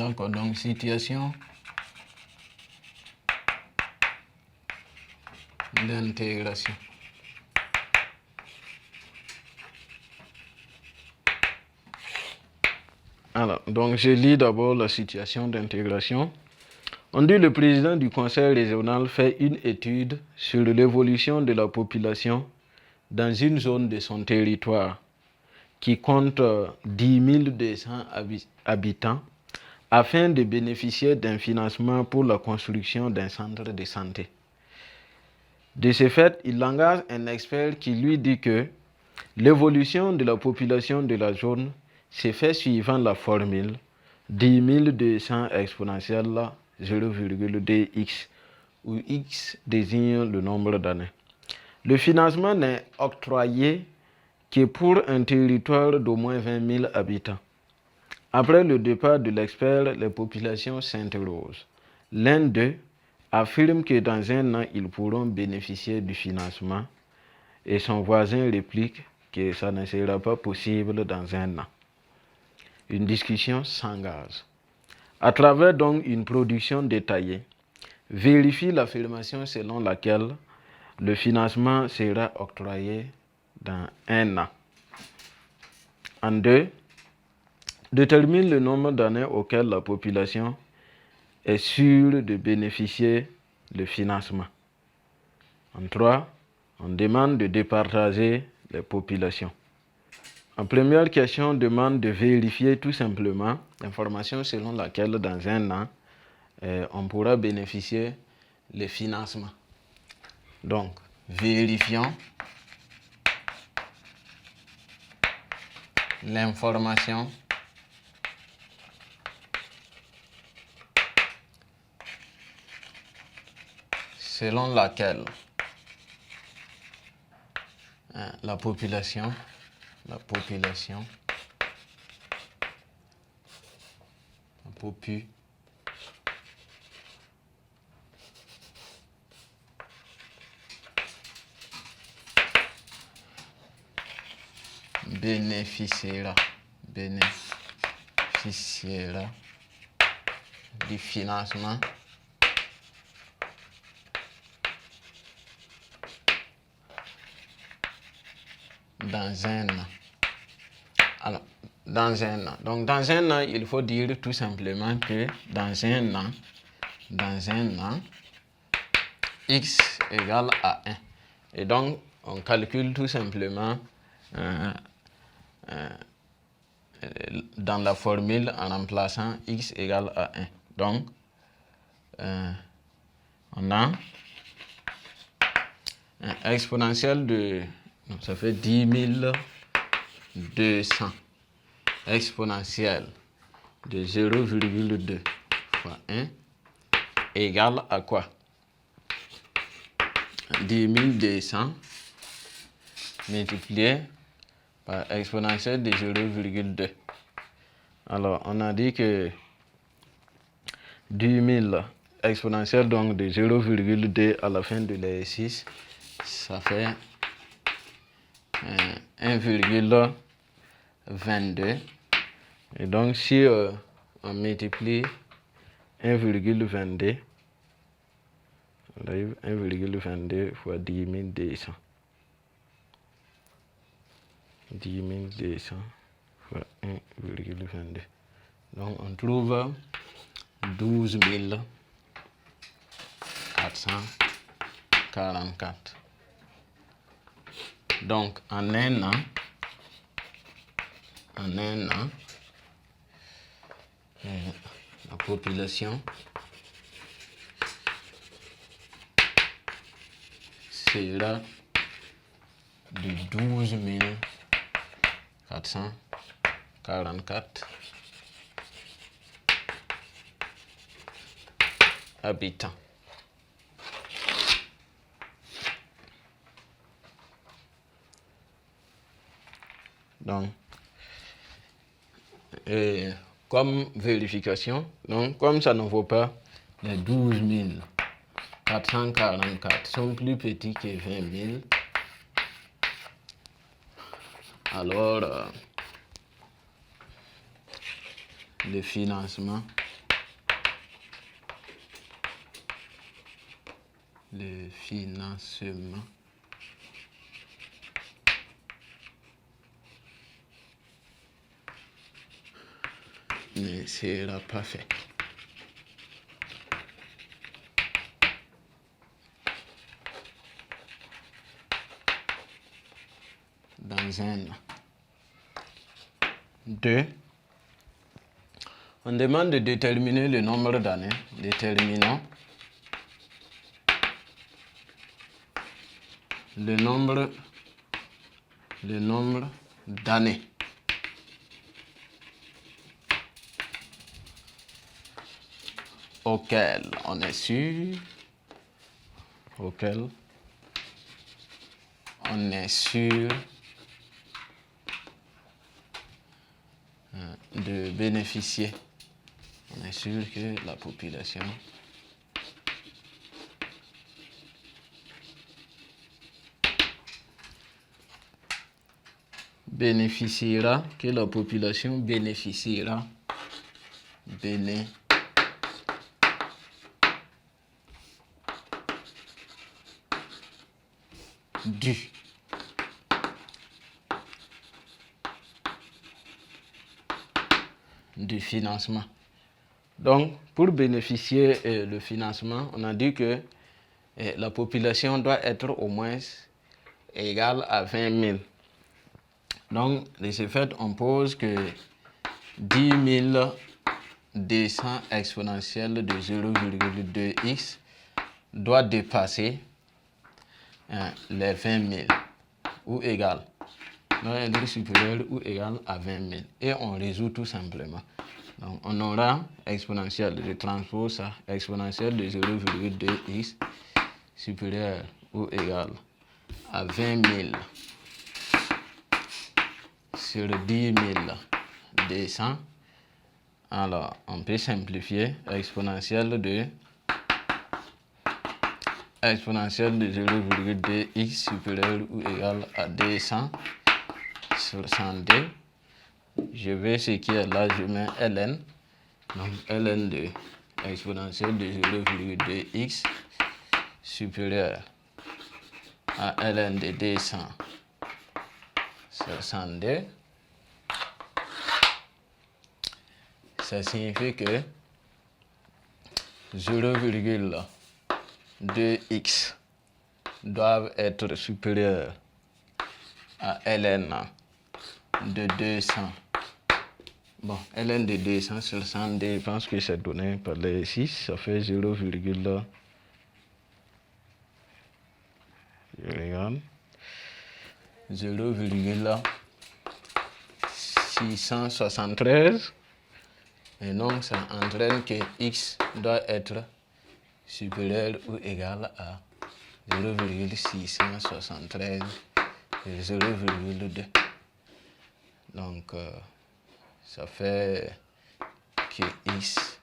D'accord, donc situation d'intégration. Alors, donc je lis d'abord la situation d'intégration. On dit le président du conseil régional fait une étude sur l'évolution de la population dans une zone de son territoire qui compte 10 200 habitants afin de bénéficier d'un financement pour la construction d'un centre de santé. De ce fait, il engage un expert qui lui dit que l'évolution de la population de la zone se fait suivant la formule 10 200 exponentielle 0,2x, où x désigne le nombre d'années. Le financement n'est octroyé que pour un territoire d'au moins 20 000 habitants. Après le départ de l'expert, les populations s'interrogent. L'un d'eux affirme que dans un an, ils pourront bénéficier du financement et son voisin réplique que ça ne sera pas possible dans un an. Une discussion s'engage. À travers donc une production détaillée, vérifie l'affirmation selon laquelle le financement sera octroyé dans un an. En 2, détermine le nombre d'années auxquelles la population est sûre de bénéficier du financement. En 3, on demande de départager les populations. En première question, on demande de vérifier tout simplement l'information selon laquelle dans un an, on pourra bénéficier le financement. Donc, vérifions l'information selon laquelle la population bénéficiera du financement dans un an. Alors, dans un an. Donc, dans un an, il faut dire tout simplement que dans un an, x égale à 1. Et donc, on calcule tout simplement dans la formule en remplaçant x égale à 1. Donc, on a un exponentiel de, ça fait 10 200 exponentielle de 0,2 fois 1 égale à quoi? 10 200 multiplié par exponentielle de 0,2. Alors, on a dit que 10 000 exponentielle donc de 0,2 à la fin de l'exercice, ça fait 1,22. Et donc, si on multiplie 1,22, on arrive 1,22 fois 10 200. 10 200 fois 1,22. Donc, on trouve 12 444. Donc, en un an, la population sera de 12 444 habitants. Donc, comme vérification, donc comme ça ne vaut pas les 12 444 sont plus petits que 20 000, alors le financement le financement ne sera pas fait. Dans un an. 2. On demande de déterminer le nombre d'années. Déterminons le nombre d'années auquel on est sûr de bénéficier. On est sûr que la population bénéficiera du financement. Donc, pour bénéficier le financement, on a dit que la population doit être au moins égale à 20 000. Donc, de ce fait, on pose que 10 200 exponentielle de 0,2x doit dépasser les 20 000 ou égal. Doit être supérieur ou égal à 20 000. Et on résout tout simplement. Donc, on aura exponentielle de transpose ça, exponentielle de 0,2x supérieur ou égal à 20 000 sur 10 200. Alors, on peut simplifier exponentielle de 0,2x supérieur ou égal à 200 sur 102. Je vais ce qui est là, je mets ln. Donc, ln de exponentielle de 0,2x supérieur à ln de 200 sur 102. Ça signifie que 0,2x doivent être supérieurs à ln de 200. Bon, ln de 200 sur 102, je pense que c'est donné par les 6, ça fait 0,673. Et donc, ça entraîne que x doit être supérieur ou égal à 0,673 et 0,2. Donc, ça fait que x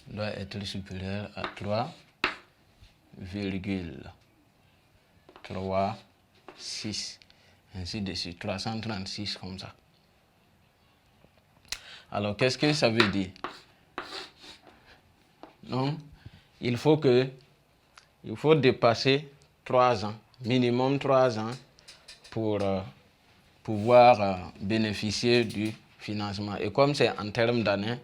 doit être supérieur à 3,36, ainsi de suite, 336 comme ça. Alors, qu'est-ce que ça veut dire? Donc, il faut dépasser 3 ans, minimum 3 ans, pour pouvoir bénéficier du financement. Et comme c'est en termes d'années,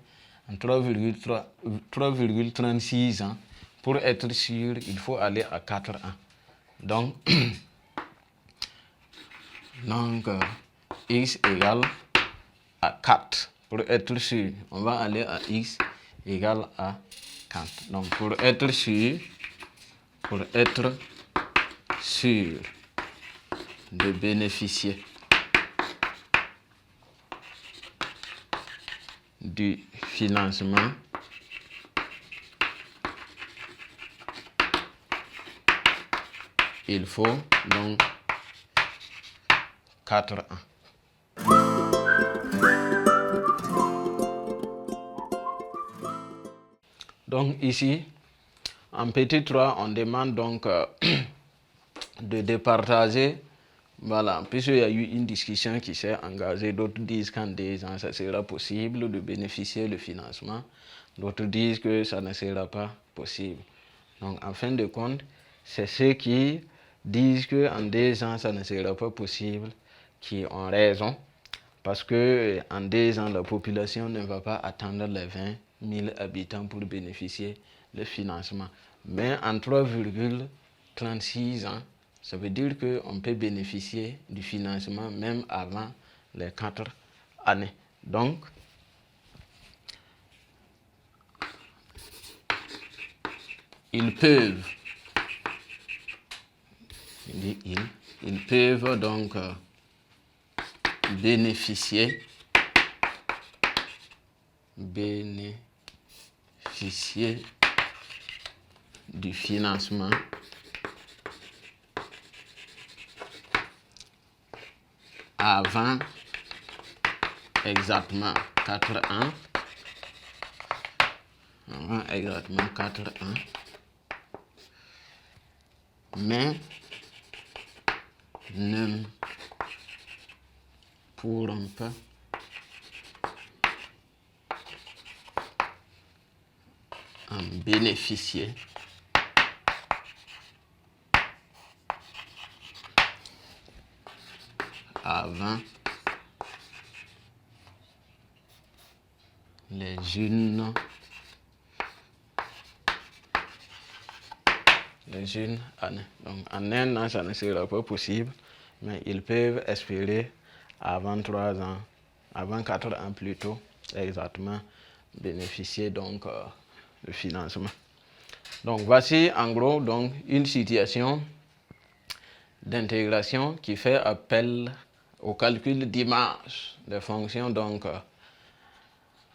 en 3,36 ans, pour être sûr, il faut aller à 4 ans. Donc, x égale à 4. Pour être sûr, on va aller à x égale à 4. Donc, pour être sûr de bénéficier du financement, il faut donc 4 ans. Donc ici, en petit 3, on demande donc de départager. Voilà, puisqu'il y a eu une discussion qui s'est engagée, d'autres disent qu'en 2 ans, ça sera possible de bénéficier du financement. D'autres disent que ça ne sera pas possible. Donc, en fin de compte, c'est ceux qui disent qu'en 2 ans, ça ne sera pas possible, qui ont raison. Parce qu'en 2 ans, la population ne va pas atteindre les 20 000 habitants pour bénéficier du financement. Mais en 3,36 ans, ça veut dire qu'on peut bénéficier du financement même avant les 4 années. Donc, ils peuvent donc bénéficier du financement avant exactement 4 ans. Mais ne pourront pas en bénéficier avant les une année. Donc en 1 an, ça ne sera pas possible, mais ils peuvent espérer avant 3 ans, avant 4 ans plutôt, exactement, bénéficier donc du financement. Donc voici en gros donc une situation d'intégration qui fait appel au calcul d'image des fonctions donc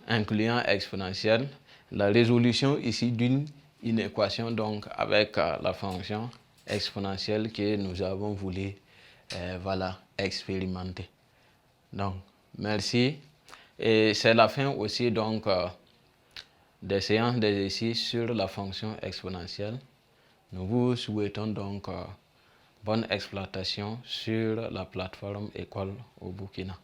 incluant exponentielle, la résolution ici d'une équation donc avec la fonction exponentielle que nous avons voulu expérimenter. Donc merci, et c'est la fin aussi donc des séances d'exercice sur la fonction exponentielle. Nous vous souhaitons donc bonne exploitation sur la plateforme École au Burkina.